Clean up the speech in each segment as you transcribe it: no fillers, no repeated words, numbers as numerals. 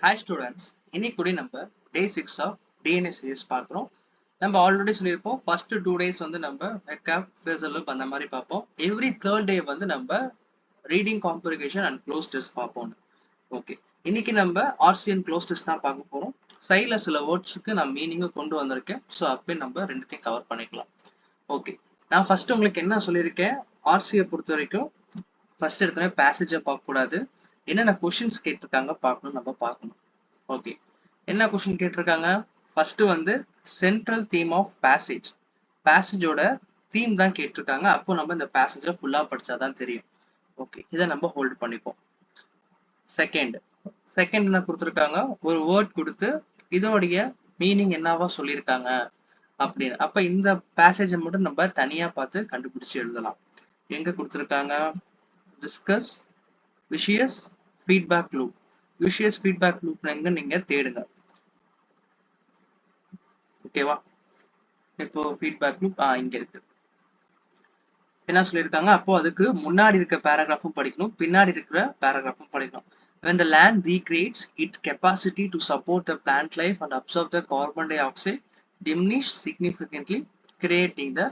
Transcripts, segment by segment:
Hi students, இன்னைக்கு கூட நம்ம day 6 of DNA series பார்க்குறோம். நம்ம ஆல்ரெடி சொல்லியிருப்போம் ஃபர்ஸ்ட் 2 days வந்து நம்ம வெக்காப் ஃபேசல் லூப் அந்த மாதிரி பார்ப்போம். எவ்ரி தேர்ட் டே வந்து நம்ம reading complication and close test பார்ப்போம். ஓகே, இன்னைக்கு நம்ம ஆர்சிஎன் க்ளோஸ் டெஸ்ட் தான் பார்க்க போறோம். சைடில் சில வேர்ட்ஸுக்கு நான் மீனிங்கும் கொண்டு வந்திருக்கேன். ஸோ அப்பயே நம்ம ரெண்டுத்தையும் கவர் பண்ணிக்கலாம். ஓகே, நான் ஃபர்ஸ்ட் உங்களுக்கு என்ன சொல்லியிருக்கேன், ஆர்சியை பொறுத்த வரைக்கும் ஃபர்ஸ்ட் எடுத்தோடனே பேசேஜை பார்க்கக்கூடாது, என்னென்ன கொஷின்ஸ் கேட்டிருக்காங்க பார்க்கணும், நம்ம பார்க்கணும். ஓகே, என்ன கொஸ்டின் கேட்டிருக்காங்க? ஃபர்ஸ்ட் வந்து சென்ட்ரல் தீம் ஆஃப் பேசேஜ், பேசேஜோட தீம் தான் கேட்டிருக்காங்க. அப்போ நம்ம இந்த பேசேஜை ஃபுல்லா படிச்சாதான் தெரியும். ஓகே, இதை நம்ம ஹோல்ட் பண்ணிப்போம். செகண்ட் என்ன கொடுத்துருக்காங்க, ஒரு வேர்ட் கொடுத்து இதோடைய மீனிங் என்னவா சொல்லியிருக்காங்க அப்படின்னு. அப்ப இந்த பேசேஜை மட்டும் நம்ம தனியா பார்த்து கண்டுபிடிச்சு எழுதலாம். எங்க கொடுத்துருக்காங்க? Discuss vicious feedback loop. Vicious feedback loop எங்க நீங்க தேடுங்க. ஓகேவா? இப்போ ஃபீட்பேக் லூப் இங்க இருக்கு. என்ன சொல்லியிருக்காங்க? அப்போ அதுக்கு முன்னாடி இருக்க பேராகிராஃபும் படிக்கணும், பின்னாடி இருக்கிற பேராகிராஃபும் படிக்கணும். When the land degrades, its capacity to support the plant life and absorb the carbon dioxide diminish significantly, creating the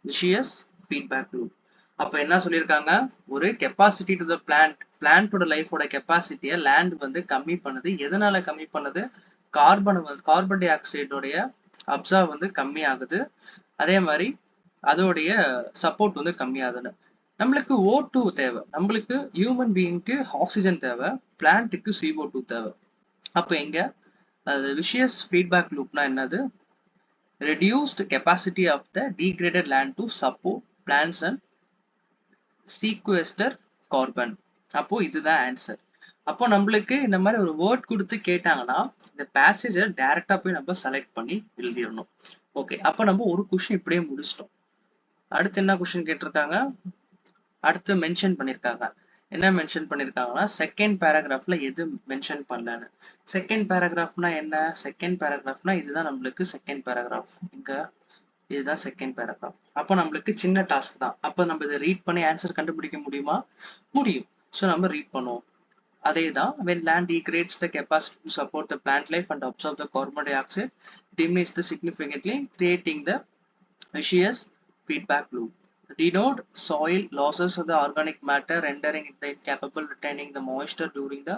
vicious feedback loop. அப்ப என்ன சொல்லியிருக்காங்க? ஒரு கெப்பாசிட்டி டு த பிளான்டோட லைஃபோட கெப்பாசிட்டியை லேண்ட் வந்து கம்மி பண்ணுது. எதனால கம்மி பண்ணுது? கார்பன் டை ஆக்சைடோடைய அப்சர்வ் வந்து கம்மி ஆகுது. அதே மாதிரி அதோடைய சப்போர்ட் வந்து கம்மியாகுது. நம்மளுக்கு O2 தேவை, நம்மளுக்கு ஹியூமன் பீயிங்க்கு ஆக்சிஜன் தேவை, பிளான்ட்டுக்கு CO2 தேவை. அப்போ எங்க அது விஷியஸ் ஃபீட்பேக் லூப்னா என்னது? Reduced capacity of the degraded land to support plants and sequester carbon. அப்போ இதுதான் ஆன்சர். அப்போ நம்மளுக்கு இந்த மாதிரி ஒரு வேர்ட் கொடுத்து கேட்டாங்கன்னா இந்த பேசேஜை டைரக்டா போய் நம்ம செலக்ட் பண்ணி எழுதிடணும். ஓகே, அப்போ நம்ம ஒரு கொஸ்டின் இப்படியே முடிச்சிட்டோம். அடுத்து என்ன கொஸ்டின் கேட்டிருக்காங்க? அடுத்து மென்ஷன் பண்ணியிருக்காங்க. என்ன மென்ஷன் பண்ணியிருக்காங்கன்னா செகண்ட் பேராகிராஃப்ல எது மென்ஷன் பண்ணலன்னு. செகண்ட் பேராகிராஃப்னா என்ன? செகண்ட் பேராகிராஃப்னா இதுதான் நம்மளுக்கு செகண்ட் பேராகிராஃப். இங்க இதுதான் செகண்ட் பேராகிராஃப். அப்போ நம்மளுக்கு சின்ன டாஸ்க் தான். அப்போ நம்ம இதை ரீட் பண்ணி ஆன்சர் கண்டுபிடிக்க முடியுமா? முடியும். ஸோ நம்ம ரீட் பண்ணுவோம். அதே தான், when land degrades the capacity to support the plant life and absorb the carbon dioxide diminish the significantly, creating the vicious feedback loop. Denote soil losses of the organic matter, rendering it incapable retaining the moisture during the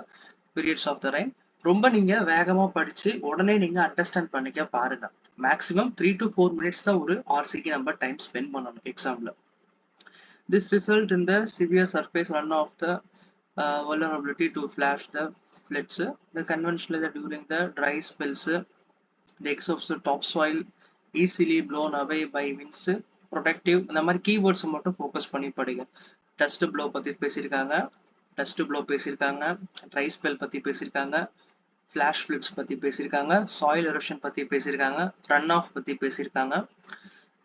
periods of the rain. ரொம்ப நீங்க வேகமா படிச்சு உடனே நீங்க understand பண்ணிக்க பாருங்க. Maximum 3 to 4 minutes தான் ஒரு ஆர்சிக்கு நம்ம டைம் ஸ்பெண்ட் பண்ணணும் எக்ஸாம்ல. This result in the severe surface runoff, the vulnerability to flash the floods, the conventional during the dry spells, the exhaust the topsoil easily blown away by winds, protective. இந்த மாதிரி keywords மட்டும் focus பண்ணி படிங்க. Dust flow பத்தி பேசியிருக்காங்க, try spell பத்தி பேசியிருக்காங்க, flash blitz பத்தி பேசியிருக்காங்க, சாயில் எரோஷன் பத்தி பேசியிருக்காங்க, ரன் ஆஃப் பத்தி பேசியிருக்காங்க.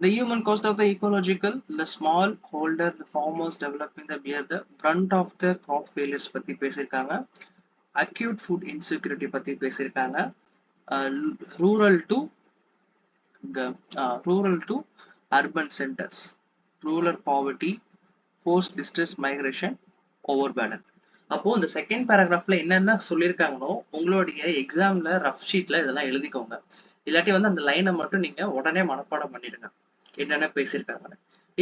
The human cost of the ecological, the small holder, the farmers developing the bear, the brunt of the crop failures பத்தி பேசியிருக்காங்க, acute food insecurity பத்தி பேசியிருக்காங்க, rural to urban centers, rural poverty, forced distress migration, overburden. அப்போ இந்த second பேராகிராஃப்ல என்னென்ன சொல்லியிருக்காங்களோ உங்களுடைய எக்ஸாம்ல rough ஷீட்ல இதெல்லாம் எழுதிக்கோங்க. இல்லாட்டி வந்து அந்த லைனை மட்டும் நீங்க உடனே மனப்பாடம் பண்ணிடுங்க என்னென்ன பேசியிருக்காங்க.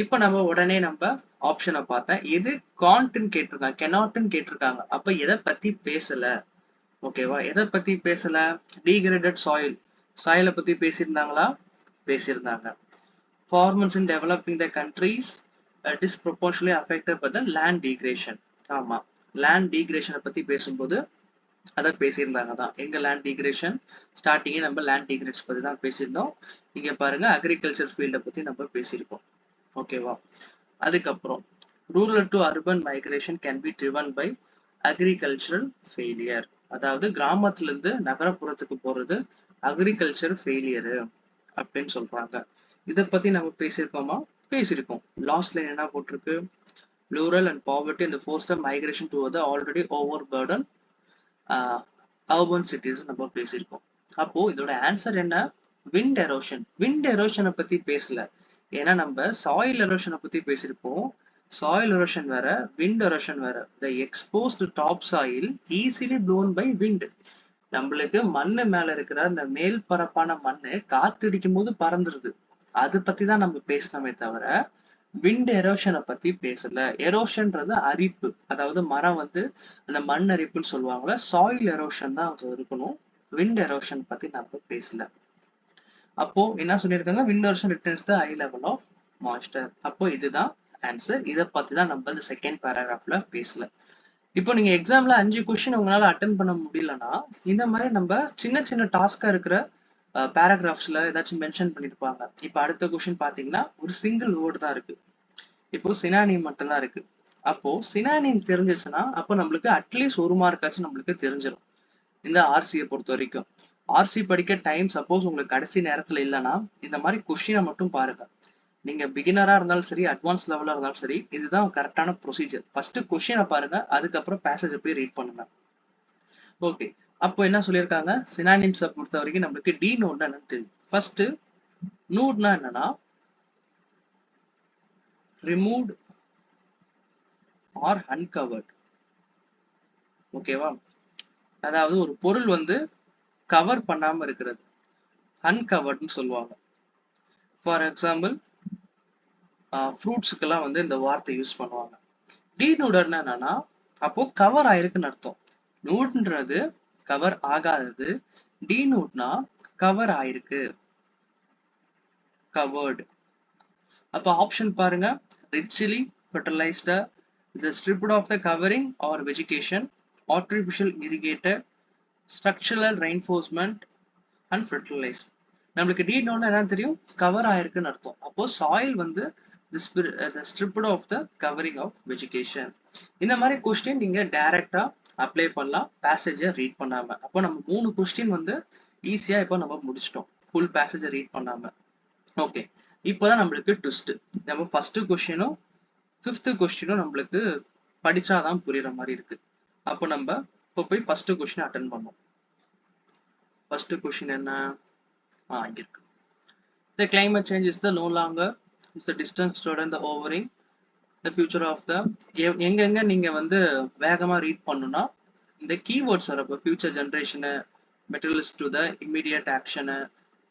இப்போ நம்ம உடனே நம்ம ஆப்ஷனை பார்த்தேன். எது காண்ட்னு கேட்டிருக்காங்க, கெனாட்னு கேட்டிருக்காங்க. அப்ப எதை பத்தி பேசல? ஓகேவா? எதை பத்தி பேசல? டீகிரேடட் சாயிலை பத்தி பேசியிருந்தாங்களா? பேசியிருந்தாங்க. Farmers in developing the countries disproportionately affected by the land degradation. ஆமா, லேண்ட் டீக்ரேஷனை பத்தி பேசும்போது அதை பேசியிருந்தாங்க தான். எங்க லேண்ட் டீக்ரேஷன் ஸ்டார்டிங்கே நம்ம லேண்ட் டீக்ரேட்ஸ் பத்தி தான் பேசியிருந்தோம். இங்க பாருங்க, அக்ரிகல்ச்சர் ஃபீல்டை பத்தி நம்ம பேசியிருக்கோம். ஓகேவா? அதுக்கப்புறம் rural to urban migration can be driven by agricultural failure. அதாவது கிராமத்துல இருந்து நகரப்புறத்துக்கு போறது அக்ரிகல்ச்சர் ஃபெயிலியரு அப்படின்னு சொல்றாங்க. இதை பத்தி நம்ம பேசியிருக்கோமா? பேசியிருக்கோம். லாஸ்ட் லைன் என்ன போட்டிருக்கு? rural and poverty and the forced migration to the already overburdened urban cities நம்ம பேசியிருக்கோம். அப்போ இதோட ஆன்சர் என்ன? Wind erosion. விண்ட் எரோஷனை பத்தி பேசல, ஏன்னா நம்ம சாயில் எரோஷனை பத்தி பேசியிருப்போம். சாயில் எரோஷன் வேற, விண்ட் எரோஷன் வேற. The exposed top soil easily blown by wind. நம்மளுக்கு மண்ணு மேல இருக்கிற அந்த மேல் பரப்பான மண்ணு காத்து அடிக்கும் போது பறந்துருது. அது பத்தி தான் நம்ம பேசணுமே தவிர விண்ட் எரோஷனை பத்தி பேசல. எரோஷன்ன்றது அரிப்பு, அதாவது மரம் வந்து அந்த மண் அரிப்புன்னு சொல்லுவாங்கல்ல, சாயில் எரோஷன் தான் அங்க இருக்கணும். விண்ட் எரோஷன் பத்தி நம்ம பேசல. அப்போ என்ன சொல்லியிருக்காங்க, wind erosion returns the high level of moisture. அப்போ இதுதான் ஆன்சர். இதை பத்தி தான் நம்ம இந்த செகண்ட் பேராகிராஃப்ல பேசல. இப்போ நீங்க எக்ஸாம்ல 5 கொஸ்டின் உங்களால அட்டன் பண்ண முடியலன்னா இந்த மாதிரி நம்ம சின்ன சின்ன டாஸ்கா இருக்கிற பேராகிராஃப்ஸ்ல ஏதாச்சும் மென்ஷன் பண்ணிருப்பாங்க. இப்போ அடுத்த கொஸ்டின் பாத்தீங்கன்னா ஒரு சிங்கிள் வேர்டு தான் இருக்கு. இப்போ சினானிம் மட்டும் தான் இருக்கு. அப்போ சினானிம் தெரிஞ்சிருச்சுன்னா அப்போ நம்மளுக்கு அட்லீஸ்ட் ஒரு மார்க்காச்சும் நம்மளுக்கு தெரிஞ்சிடும். இந்த ஆர்சியை பொறுத்த வரைக்கும் ஆர்சி படிக்க டைம் சப்போஸ் உங்களுக்கு கடைசி நேரத்துல இல்லைன்னா இந்த மாதிரி கொஸ்டினை மட்டும் பாருங்க. நீங்க பிகினரா இருந்தாலும் சரி, அட்வான்ஸ் லெவலா இருந்தாலும் சரி, இதுதான் கரெக்டான ப்ரொசீஜர். ஃபர்ஸ்ட் கொஸ்டினை பாருங்க, அதுக்கப்புறம் பேசேஜை போய் ரீட் பண்ணுங்க. ஓகே, அப்போ என்ன சொல்லியிருக்காங்க, சினானிம்ஸை பொறுத்த வரைக்கும் நம்மளுக்கு டி நோட்னா என்னன்னு தெரியும். ஃபர்ஸ்ட் நூட்னா என்னன்னா ரிமூவ்ட் ஆர் அன்கவர்ட். ஓகேவா, அதாவது ஒரு பொருள் வந்து கவர் பண்ணாம இருக்கிறது அன்கவர்ட்னு சொல்லுவாங்க. ஃபார் எக்ஸாம்பிள் ஃப்ரூட்ஸுக்கெல்லாம் வந்து இந்த வார்த்தை யூஸ் பண்ணுவாங்க. டீநூடர்னா என்னன்னா அப்போ கவர் ஆயிருக்குன்னு அர்த்தம். நூட்ன்றது கவர் ஆகாதது, டீநூட்னா கவர் ஆயிருக்கு, கவர்டு. அப்போ ஆப்ஷன் பாருங்க, richly fertilised, the stripped of the covering or vegetation, artificial irrigated, structural reinforcement and fertilized. நம்மளுக்கு டீனோட்னா என்ன தெரியும், கவர் ஆயிருக்குன்னு அர்த்தம். அப்போ சாயில் வந்து the stripped of the covering of vegetation. இந்த மாதிரி கொஸ்டின் நீங்க டைரக்டா அப்ளை பண்ணலாம் பேசேஜை ரீட் பண்ணாம. அப்போ நம்ம 3 கொஸ்டின் வந்து ஈஸியா இப்போ நம்ம முடிச்சிட்டோம் ஃபுல் பேசேஜை ரீட் பண்ணாம. ஓகே, இப்போதான் நம்மளுக்கு ட்விஸ்ட். நம்ம ஃபர்ஸ்ட் கொஸ்டினும் 5th கொஸ்டினும் நம்மளுக்கு படிச்சாதான் புரியுற மாதிரி இருக்கு. அப்போ நம்ம இப்போ போய் ஃபர்ஸ்ட் கொஸ்டின் அட்டன் பண்ணோம். ஃபர்ஸ்ட் கொஸ்டின் என்ன, இங்க இருக்கு. The climate change is the no longer is the distance toward the overing the future of the. எங்கெங்க நீங்க வந்து வேகமா ரீட் பண்ணணும்னா இந்த கீவேர்ட்ஸ் வரப்போ future generation, materials to the immediate action,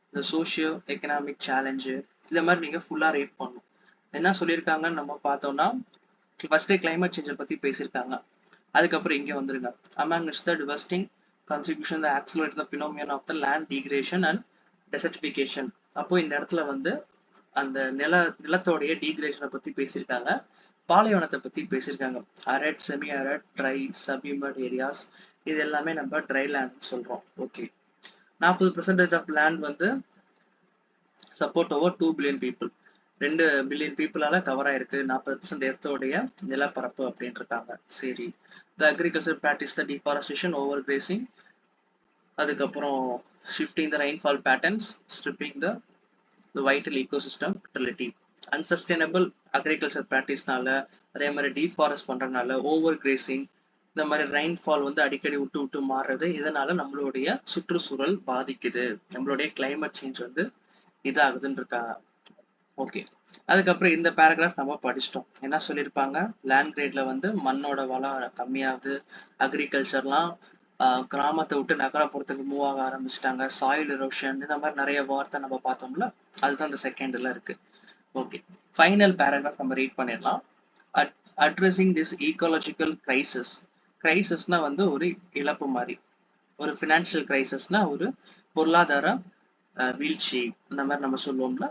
இந்த சோஷியோ எக்கனாமிக் சேலஞ்சு, இந்த மாதிரி நீங்க ஃபுல்லா ரீட் பண்ணணும். என்ன சொல்லியிருக்காங்கன்னு நம்ம பார்த்தோம்னா ஃபர்ஸ்டே கிளைமேட் சேஞ்சை பத்தி பேசியிருக்காங்க. அதுக்கப்புறம் இங்க வந்துருங்க, among is the devastating contribution the accelerate the phenomenon of the land degradation and desertification. அப்போ இந்த இடத்துல வந்து அந்த நிலத்தோடைய டீக்ரேஷனை பத்தி பேசியிருக்காங்க, பாலைவனத்தை பத்தி பேசியிருக்காங்க. Arid, semi arid, dry, subhumid areas, இது எல்லாமே நம்ம ட்ரை லேண்ட் சொல்றோம். ஓகே, 40% ஆஃப் லேண்ட் வந்து support over 2 billion people, 2 billion பீப்புளால கவர் ஆயிருக்கு 40% எர்த்தோடைய நிலப்பரப்பு அப்படின்னு இருக்காங்க. சரி, the agriculture practice the deforestation, over grazing, அதுக்கப்புறம் shifting the rainfall patterns, stripping the vital ecosystem fertility. Unsustainable agriculture ப்ராக்டிஸ்னால, அதே மாதிரி டீஃபாரஸ்ட் பண்றதுனால, ஓவர் கிரேசிங், இந்த மாதிரி ரெயின்ஃபால் வந்து அடிக்கடி விட்டு விட்டு மாறுறது, இதனால நம்மளுடைய சுற்றுச்சூழல் பாதிக்குது, நம்மளுடைய கிளைமேட் சேஞ்ச் வந்து இதாகுதுன்னு இருக்காங்க. ஓகே, அதுக்கப்புறம் இந்த பேராகிராஃப் நம்ம படிச்சிட்டோம். என்ன சொல்லியிருப்பாங்க, லேண்ட் கிரேட்ல வந்து மண்ணோட வளம் கம்மியாகுது, அக்ரிகல்ச்சர்லாம் கிராமத்தை விட்டு நகரப்புறத்துக்கு மூவ் ஆக ஆரம்பிச்சிட்டாங்க, சாயில் எரோஷன், இந்த மாதிரி நிறைய வார்த்தை நம்ம பார்த்தோம்ல, அதுதான் இந்த செகண்ட்ல இருக்கு. ஓகே, ஃபைனல் பேராகிராஃப் நம்ம ரீட் பண்ணிடலாம். Addressing this ecological crisis. கிரைசிஸ்னா வந்து ஒரு இழப்பு மாதிரி, ஒரு ஃபினான்ஷியல் கிரைசிஸ்னா ஒரு பொருளாதார வீழ்ச்சி, இந்த மாதிரி நம்ம சொல்லுவோம்ல,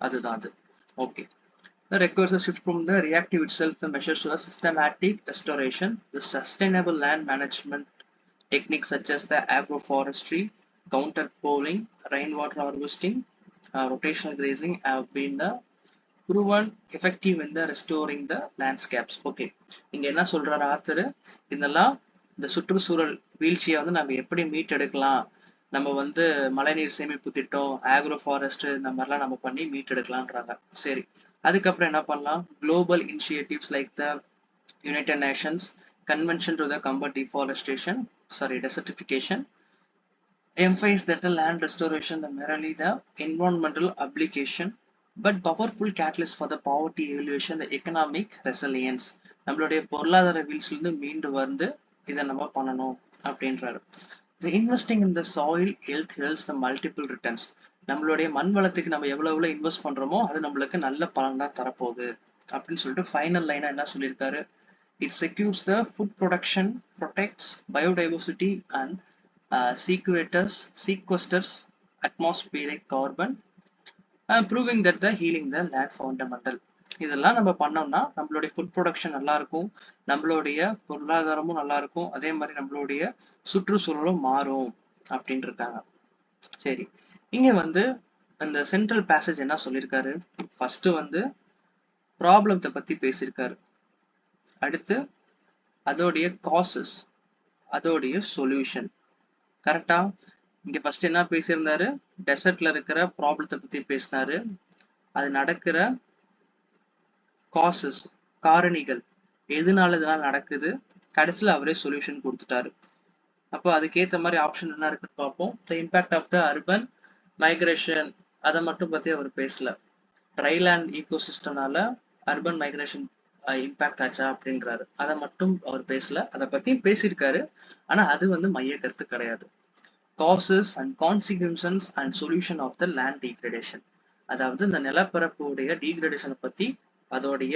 அதுதான் அது. Okay, that requires a shift from the reactive itself the measures to the systematic restoration. The sustainable land management techniques such as the agroforestry, counter polling, rainwater harvesting, rotational grazing have been the proven effective in the restoring the landscapes. Okay, இங்க என்ன சொல்றாரு author, இதெல்லாம் இந்த சுற்றுச்சூழல் வீழ்ச்சியை வந்து நம்ம எப்படி மீட்டெடுக்கலாம், நம்ம வந்து மழைநீர் சேமிப்பு திட்டம், ஆக்ரோ ஃபாரஸ்ட், இந்த மாதிரிலாம் நம்ம பண்ணி மீட்டெடுக்கலான்றாங்க. சரி, அதுக்கப்புறம் என்ன பண்ணலாம், global initiatives like the United Nations convention to the கம்பேட் deforestation, desertification, emphasize that the land restoration is merely the environmental obligation but powerful catalyst for the poverty alleviation, the economic resilience. நம்மளுடைய பொருளாதார வீழ்ச்சியிலிருந்து மீண்டு வந்து இதை நம்ம பண்ணணும் அப்படின்றாரு. The investing in the soil health helps the multiple returns. நம்மளுடைய மண் வளத்துக்கு நம்ம எவ்வளவு இன்வெஸ்ட் பண்றோமோ அது நம்மளுக்கு நல்ல பலன் தான் தரப்போகுது அப்படின்னு சொல்லிட்டு ஃபைனல் லைனா என்ன சொல்லியிருக்காரு. It secures the food production, protects biodiversity and sequesters atmospheric carbon, proving that the healing the land fundamental. இதெல்லாம் நம்ம பண்ணோம்னா நம்மளுடைய ஃபுட் ப்ரொடக்ஷன் நல்லா இருக்கும், நம்மளுடைய பொருளாதாரமும் நல்லா இருக்கும், அதே மாதிரி நம்மளுடைய சுற்றுச்சூழலும் மாறும் அப்படின்னு இருக்காங்க. சரி, இங்க வந்து அந்த சென்ட்ரல் பேசேஜ் என்ன சொல்லியிருக்காரு. ஃபர்ஸ்ட் வந்து ப்ராப்ளத்தை பத்தி பேசியிருக்காரு, அடுத்து அதோடைய காசஸ், அதோடைய சொல்யூஷன். கரெக்டா? இங்க ஃபர்ஸ்ட் என்ன பேசியிருந்தாரு, டெசர்ட்ல இருக்கிற ப்ராப்ளத்தை பத்தி பேசினாரு, அது நடக்கிற காசஸ் காரணிகள் எதனால இதெல்லாம் நடக்குது, கடைசியில் அவரே சொல்யூஷன் கொடுத்துட்டாரு. அப்போ அதுக்கேற்ற மாதிரி ஆப்ஷன் என்ன இருக்குன்னு பார்ப்போம். The impact of the urban migration, அதை மட்டும் பத்தி அவர் பேசல. ட்ரைலேண்ட் ஈகோசிஸ்டம்னால அர்பன் மைக்ரேஷன் இம்பாக்ட் ஆச்சா அப்படின்றாரு, அதை மட்டும் அவர் பேசல. அதை பத்தியும் பேசியிருக்காரு, ஆனா அது வந்து மைய கருத்து கிடையாது. Causes and consequences and solution of the land degradation, அதாவது இந்த நிலப்பரப்புடைய டீக்ரடேஷனை பத்தி, அதோடைய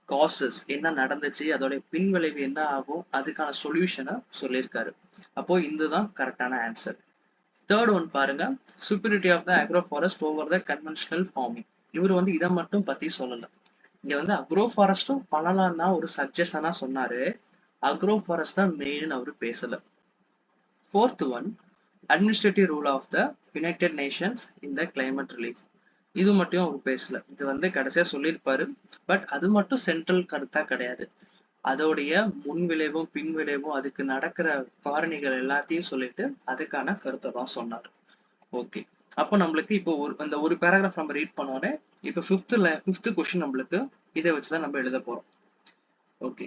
காசஸ் என்ன நடந்துச்சு, அதோடைய பின்விளைவு என்ன ஆகும், அதுக்கான சொல்யூஷனை சொல்லியிருக்காரு. அப்போ இதுதான் கரெக்டான ஆன்சர். தேர்ட் ஒன் பாருங்க, superiority of the agro forest over the conventional farming. இவர் வந்து இதை மட்டும் பத்தி சொல்லல. இங்க வந்து அக்ரோ ஃபாரஸ்டும் பண்ணலாம் தான் ஒரு சஜஷனா சொன்னாரு, அக்ரோ ஃபாரஸ்ட் தான் மெயின் அவரு பேசல. Fourth one, administrative rule of the United Nations in the climate relief. இது மட்டும் அவர் பேசல. இது வந்து கடைசியா சொல்லியிருப்பாரு, பட் அது மட்டும் சென்ட்ரல் கருத்தா கிடையாது. அதோடைய முன் விளைவும் பின் விளைவும் அதுக்கு நடக்கிற காரணிகள் எல்லாத்தையும் சொல்லிட்டு அதுக்கான கருத்தை தான் சொன்னார். ஓகே, அப்போ நம்மளுக்கு இப்போ அந்த ஒரு பேராகிராஃப் நம்ம ரீட் பண்ணோன்னே இப்போ ஃபிஃப்த் கொஸ்டின் நம்மளுக்கு இதை வச்சுதான் நம்ம எழுத போறோம். ஓகே,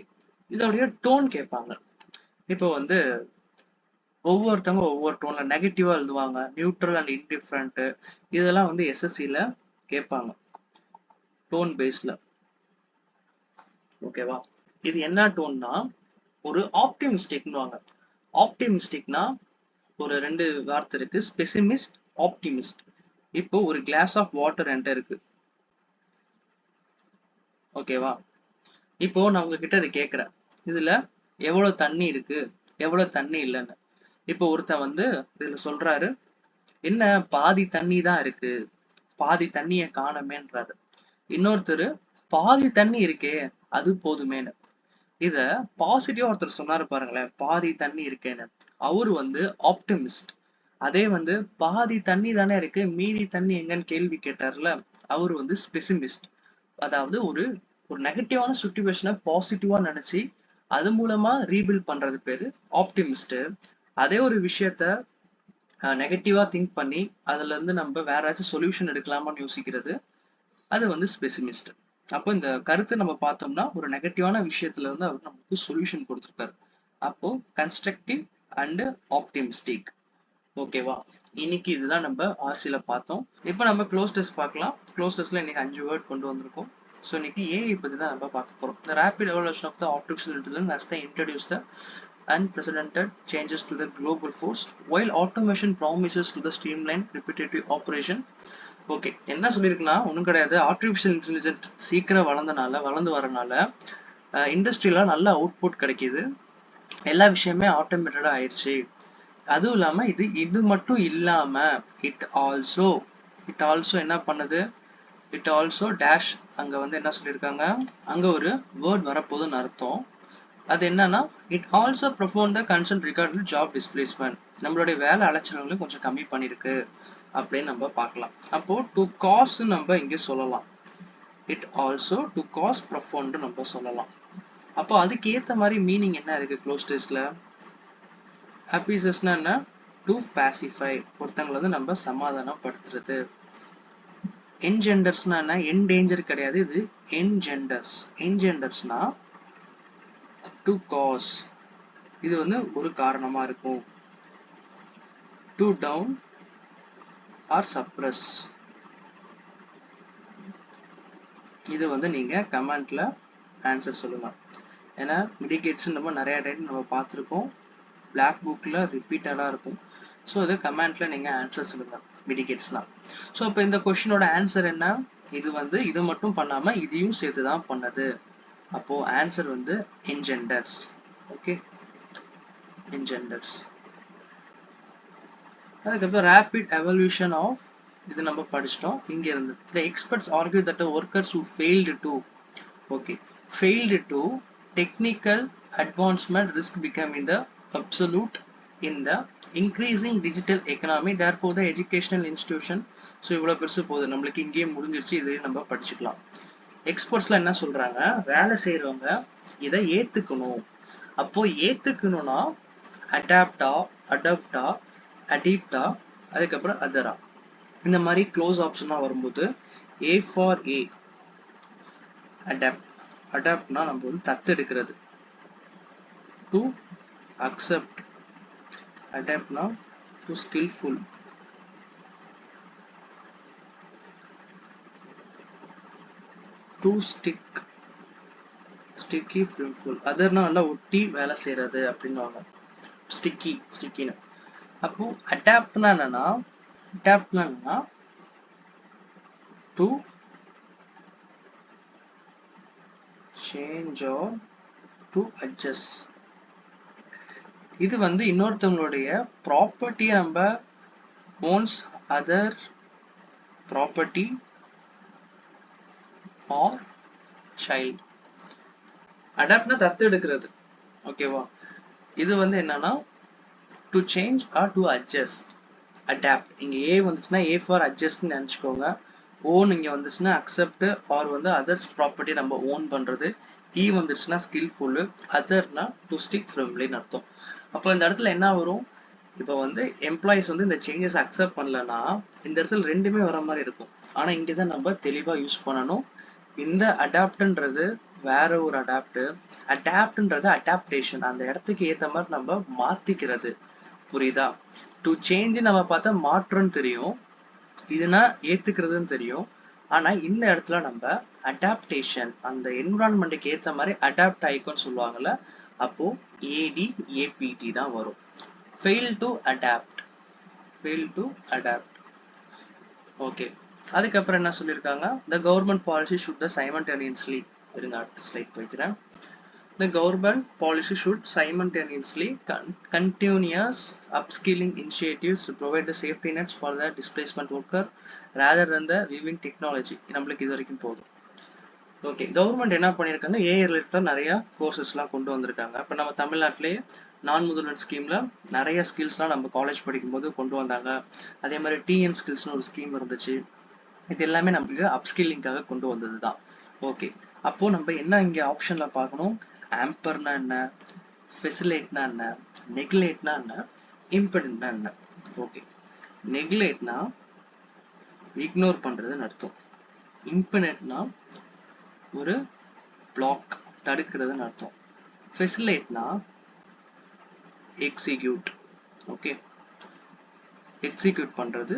இதோடைய டோன் கேட்பாங்க. இப்போ வந்து ஒவ்வொருத்தவங்க ஒவ்வொரு டோன்ல நெகட்டிவா எழுதுவாங்க, நியூட்ரல் அண்ட் இன்டிஃபரண்ட், இதெல்லாம் வந்து எஸ்எஸ்சில கேட்பாங்க டோன் பேஸ்ல. ஓகேவா? இது என்ன டோன்னா ஒரு ஆப்டிமிஸ்டிக்னுவாங்க. ஆப்டிமிஸ்டிக்னா ஒரு ரெண்டு வார்த்தை இருக்கு, ஸ்பெசிமிஸ்ட், ஆப்டிமிஸ்ட். இப்போ ஒரு கிளாஸ் ஆஃப் வாட்டர் என்கிட்ட இருக்கு, ஓகேவா? இப்போ நான் உங்ககிட்ட இது கேட்குறேன், இதுல எவ்வளவு தண்ணி இருக்கு, எவ்வளவு தண்ணி இல்லைன்னு. இப்போ ஒருத்தன் வந்து இதுல சொல்றாரு, என்ன பாதி தண்ணி தான் இருக்கு, பாதி தண்ணியை காணமேன்றாரு. இன்னொருத்தர் பாதி தண்ணி இருக்கே அது போதுமேன்னு. இத பாசிட்டிவா ஒருத்தர் சொன்னாரு பாருங்களேன், பாதி தண்ணி இருக்கேன்னு, அவரு வந்து ஆப்டிமிஸ்ட். அதே வந்து பாதி தண்ணி தானே இருக்கு, மீதி தண்ணி எங்கன்னு கேள்வி கேட்டார்ல, அவரு வந்து ஸ்பெசிமிஸ்ட். அதாவது ஒரு ஒரு நெகட்டிவான சுச்சுவேஷனை பாசிட்டிவா நினைச்சு அது மூலமா ரீபில்ட் பண்றது பேரு ஆப்டிமிஸ்ட். அதே ஒரு விஷயத்த நெகட்டிவா திங்க் பண்ணி அதுல இருந்து நம்ம வேற ஏதாச்சும் சொல்யூஷன் எடுக்கலாமான்னு யோசிக்கிறது அது வந்து ஸ்பெசிமிஸ்ட். அப்போ இந்த கருத்து நம்ம பார்த்தோம்னா ஒரு நெகட்டிவான விஷயத்துல இருந்து அவர் நமக்கு சொல்யூஷன் கொடுத்துருக்காரு. அப்போ கன்ஸ்ட்ரக்டிவ் அண்ட் ஆப்டிமிஸ்டிக். ஓகேவா? இன்னைக்கு இதுதான் நம்ம ஆர்சியில பார்த்தோம். இப்போ நம்ம க்ளோஸ் டெஸ்ட் பார்க்கலாம். க்ளோஸ் டெஸ்ட்ல இன்னைக்கு 5 வேர்ட் கொண்டு வந்திருக்கோம். ஸோ இன்னைக்கு ஏஐ பத்தி தான் நம்ம பார்க்க போறோம். The rapid evolution of the artificial intelligence has they introduced the unprecedented changes to the global force, while automation promises to the streamline repetitive operation. Okay, என்ன சொல்லியிருக்குன்னா ஒன்றும் கிடையாது. ஆர்டிஃபிஷியல் இன்டெலிஜென்ட் சீக்கிரம் வளர்ந்து வரனால இண்டஸ்ட்ரியில நல்ல அவுட்புட் கிடைக்கிது, எல்லா விஷயமே ஆட்டோமேட்டடா ஆயிடுச்சு. அதுவும் இல்லாம இது மட்டும் இல்லாம இட் ஆல்சோ என்ன பண்ணுது, இட் ஆல்சோ டேஷ், அங்க வந்து என்ன சொல்லியிருக்காங்க, அங்க ஒரு வேர்ட் வரப்போகுதுன்னு அர்த்தம். அது என்னன்னா, it also profound the concern regarding job displacement, நம்மளுடைய வேலை அலைச்சல்களையும் கொஞ்சம் கம்மி பண்ணிருக்கு அப்படின்னு நம்ம பார்க்கலாம். அப்போ டு காஸ் நம்ம இங்கே சொல்லலாம், it also to cause profound நம்ம சொல்லலாம். அப்போ அதுக்கு ஏற்ற மாதிரி மீனிங் என்ன இருக்கு க்ளோஸ் டெஸ்ட்ல. அபிசஸ்னா என்ன, டு பாசிஃபை, ஒருத்தங்களை வந்து நம்ம சமாதானப்படுத்துறது. என்ஜெண்டர்ஸ்னா என்ன, என்டேஞ்சர் கிடையாது, இது என்ஜெண்டர்ஸ். என்ஜெண்டர்ஸ்னா டு காஸ், இது வந்து ஒரு காரணமா இருக்கும். டு டவுன் ஆர் சப்ரஸ், இது வந்து நீங்க கமெண்ட்ல ஆன்சர் சொல்லுங்க. ஏன்னா மிடிகேட்ஸ் நம்ம நிறைய டைம் நம்ம பார்த்துருக்கோம், பிளாக் புக்கில் ரிப்பீட்டடாக இருக்கும். ஸோ இது கமெண்ட்ல நீங்கள் ஆன்சர் சொல்லுங்க மிடிகேட்ஸ்னால். ஸோ இப்போ இந்த கொஷினோட ஆன்சர் என்ன? இது வந்து இது மட்டும் பண்ணாமல் இதையும் சேர்த்து தான் பண்ணது. அப்போது ஆன்சர் வந்து என்ஜெண்டர்ஸ். ஓகே, என்ஜெண்டர்ஸ். அதுக்கப்புறம் ரேபிட் எவல்யூஷன் ஆஃப் இது நம்ம படிச்சிட்டோம். இங்க இருந்து the experts argue that the workers who failed to technical advancement risk becoming the absolute in the increasing digital economy, therefore the educational institution. So இவ்வளோ பெருசு போகுது, நம்மளுக்கு இங்கேயே முடிஞ்சிருச்சு, இதையும் நம்ம படிச்சுக்கலாம். எக்ஸ்பர்ட்ஸ்லாம் என்ன சொல்றாங்க, வேலை செய்யறவங்க இதை ஏத்துக்கணும். அப்போ ஏத்துக்கணும்னா அடாப்டா, அடிப்டா, அதுக்கப்புறம் அதரா, இந்த மாதிரி க்ளோஸ் ஆப்ஷனாக வரும்போது A for A, அடாப்ட்னா நம்ம வந்து தத்தெடுக்கிறது. டு அக்செப்ட், அடாப்ட்னா டு ஸ்கில்ஃபுல், டு ஸ்டிக்கி ஃபில்ஃபுல், அதர்னா நல்லா ஒட்டி வேலை செய்யறது அப்படின்னுவாங்க, ஸ்டிக்கின்னு. அப்போ அடாப்ட்னா என்னன்னா to change or to adjust. இது வந்து இன்னொருத்தவங்களுடைய ப்ராப்பர்ட்டியை நம்ம one's other property or child. அடாப்ட்னா தத்து எடுக்கிறது, ஓகேவா. இது வந்து என்னன்னா to change or to adjust. Adopt இங்க ஏ வந்துச்சுன்னா ஏ ஃபார் அட்ஜஸ்ட்னு நினச்சிக்கோங்க. ஓன் இங்க வந்துச்சுன்னா அக்செப்ட் ஆர் வந்து அதர்ஸ் ப்ராப்பர்ட்டி நம்ம ஓன் பண்றது. இ வந்துச்சுன்னா ஸ்கில்ஃபுல், அதர்னா டு ஸ்டிக் ஃபிர்ம்லின்னு அர்த்தம். அப்போ இந்த இடத்துல என்ன வரும், இப்போ வந்து எம்ப்ளாயிஸ் வந்து இந்த சேஞ்சஸ் அக்செப்ட் பண்ணலன்னா இந்த இடத்துல ரெண்டுமே வர மாதிரி இருக்கும். ஆனா இங்கதான் நம்ம தெளிவா யூஸ் பண்ணணும். இந்த அடாப்ட்ன்றது வேற ஒரு அடாப்ட்ன்றது அடாப்டேஷன், அந்த இடத்துக்கு ஏத்த மாதிரி நம்ம மாத்திக்கிறது. புரியுதா? டு சேஞ்ச் நம்ம பார்த்தா மாற்றம்னு தெரியும், இதுனா ஏத்துக்கிறதுன்னு தெரியும். ஆனா இந்த இடத்துல நம்ம அடாப்டேஷன், அந்த என்விரான்மெண்ட்டுக்கு ஏத்த மாதிரி அடாப்ட் ஆயிக்கும்னு சொல்லுவாங்கல்ல, அப்போ ஏடி ஏபிடி தான் வரும். Fail to adapt, okay. அதுக்கப்புறம் என்ன சொல்லியிருக்காங்க, the government policy should simultaneously, இருங்க அடுத்த ஸ்லைட் போய்க்கிறேன். The government policy should simultaneously continuous upskilling initiatives to provide the safety nets for the displacement worker rather than the viewing technology. நம்மளுக்கு இது வரைக்கும் போதும். ஓகே, கவர்மெண்ட் என்ன பண்ணியிருக்காங்க, ஏஐ ரிலேட்டடாக நிறைய கோர்சஸ்லாம் கொண்டு வந்திருக்காங்க. இப்போ நம்ம தமிழ்நாட்டிலேயே நான் முதல்வன் ஸ்கீமில் நிறைய ஸ்கில்ஸ்லாம் நம்ம காலேஜ் படிக்கும்போது கொண்டு வந்தாங்க. அதே மாதிரி டிஎன் ஸ்கில்ஸ்னு ஒரு ஸ்கீம் இருந்துச்சு. இது எல்லாமே நம்மளுக்கு அப்ஸ்கில்லிங்காக கொண்டு வந்தது தான். ஓகே, அப்போ நம்ம என்ன இங்கே ஆப்ஷனில் பார்க்கணும், ஆம்பர்னா என்ன, ஃபெசிலேட்னா என்ன, நெக்லேட்னா என்ன, இம்பெடன்ட்னா என்ன. ஓகே, நெக்லேட்னா இக்னோர் பண்றதுன்னு அர்த்தம். இம்பெடன்ட்னா ஒரு பிளாக், தடுக்கிறதுன்னு அர்த்தம். ஃபெசிலேட்னா எக்ஸிக்யூட், ஓகே, எக்ஸிக்யூட் பண்றது.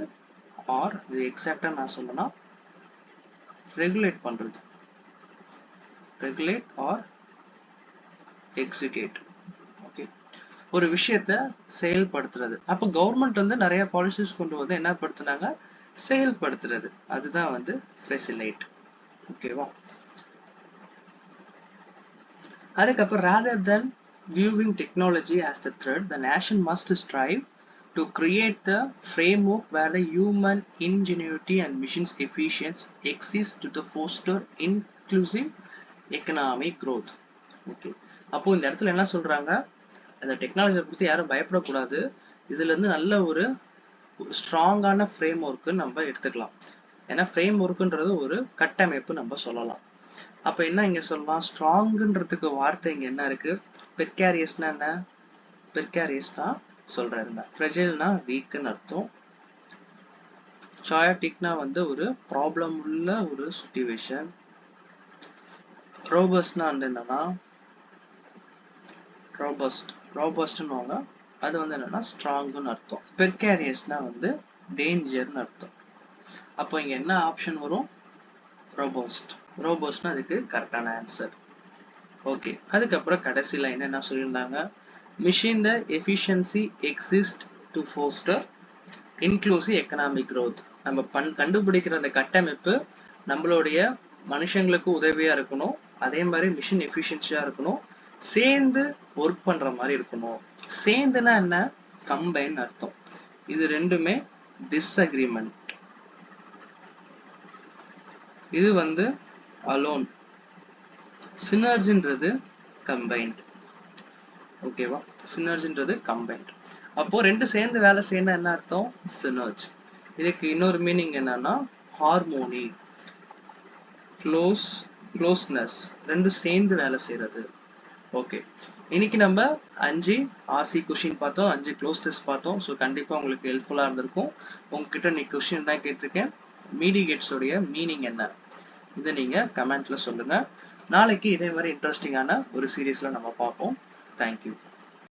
ஆர் இது எக்ஸாக்டா நான் சொல்லணும்னா ரெகுலேட் பண்றது, ரெகுலேட் ஆர் எக்ஸிக்யூட். ஓகே, ஒரு விஷயத்த செயல்படுத்துறது. அப்போ கவர்மெண்ட் வந்து நிறைய பாலிசிஸ் கொண்டு வந்து என்ன படுத்துனாங்க, செயல்படுத்துறது. அதுதான் வந்து ஃபெசிலேட், ஓகேவா. அதுக்கப்புறம் rather than viewing technology as the threat, the nation must strive to create the framework where the human ingenuity and machines efficiency exist to foster inclusive economic growth. Okay, அப்போ இந்த இடத்துல என்ன சொல்றாங்க, அந்த டெக்னாலஜியை பற்றி யாரும் பயப்படக்கூடாது, இதுல இருந்து நல்ல ஒரு ஸ்ட்ராங்கான ஃப்ரேம் ஒர்க்கு நம்ம எடுத்துக்கலாம். ஏன்னா ஃப்ரேம் ஒர்க்குன்றது ஒரு கட்டமைப்பு நம்ம சொல்லலாம். அப்ப என்ன இங்க சொல்லலாம், ஸ்ட்ராங்ன்றதுக்கு வார்த்தை இங்க என்ன இருக்கு, பெர்காரியஸ்னா என்ன, பெர்காரியஸ்னா சொல்றாருங்க, ஃப்ரெஜைல்னா வீக்னு அர்த்தம், சாயாட்டிக்னா வந்து ஒரு ப்ராப்ளம் உள்ள ஒரு சிச்சுவேஷன், ரோபஸ்ட்னா என்னன்னா ரோபஸ்ட்னுவாங்க, அது வந்து என்னன்னா ஸ்ட்ராங்னு அர்த்தம். பெர்காரியஸ்னா வந்து டேஞ்சர்னு அர்த்தம். அப்போ இங்க என்ன ஆப்ஷன் வரும், ரோபோஸ்ட்னா அதுக்கு கரெக்டான ஆன்சர். ஓகே, அதுக்கப்புறம் கடைசி லைன் என்ன சொல்லியிருந்தாங்க, machine the efficiency exist to foster inclusive economic growth. நம்ம கண்டுபிடிக்கிற அந்த கட்டமைப்பு நம்மளுடைய மனுஷங்களுக்கு உதவியா இருக்கணும், அதே மாதிரி மிஷின் எஃபிஷியன்சியா இருக்கணும், சேர்ந்து ஒர்க் பண்ற மாதிரி இருக்கணும். சேர்ந்துனா என்ன? கம்பைன் அர்த்தம். இது ரெண்டுமே டிஸ்அக்ரிமெண்ட். இது வந்து அலோன். சினர்ஜின்றது கம்பைன்ட். ஓகேவா? சினர்ஜின்றது கம்பைன்ட். அப்போ ரெண்டு சேர்ந்து வேலை செய்யணும் என்ன அர்த்தம்? சினர்ஜ். இதுக்கு இன்னொரு மீனிங் என்னன்னா ஹார்மோனி, க்ளோஸ்னஸ், ரெண்டும் சேர்ந்து வேலை செய்யறது. ஓகே, இன்னைக்கு நம்ம 5 ஆர்சி கொஸ்டின் பார்த்தோம், 5 க்ளோஸ் டெஸ்ட் பார்த்தோம். ஸோ கண்டிப்பாக உங்களுக்கு ஹெல்ப்ஃபுல்லாக இருந்திருக்கும். உங்ககிட்ட நீ கொஸ்டின் தான் கேட்டிருக்கேன், மீடிகேட்ஸோடைய மீனிங் என்ன, இதை நீங்கள் கமெண்ட்ல சொல்லுங்கள். நாளைக்கு இதே மாதிரி இன்ட்ரெஸ்டிங்கான ஒரு சீரீஸில் நம்ம பார்ப்போம். தேங்க்யூ.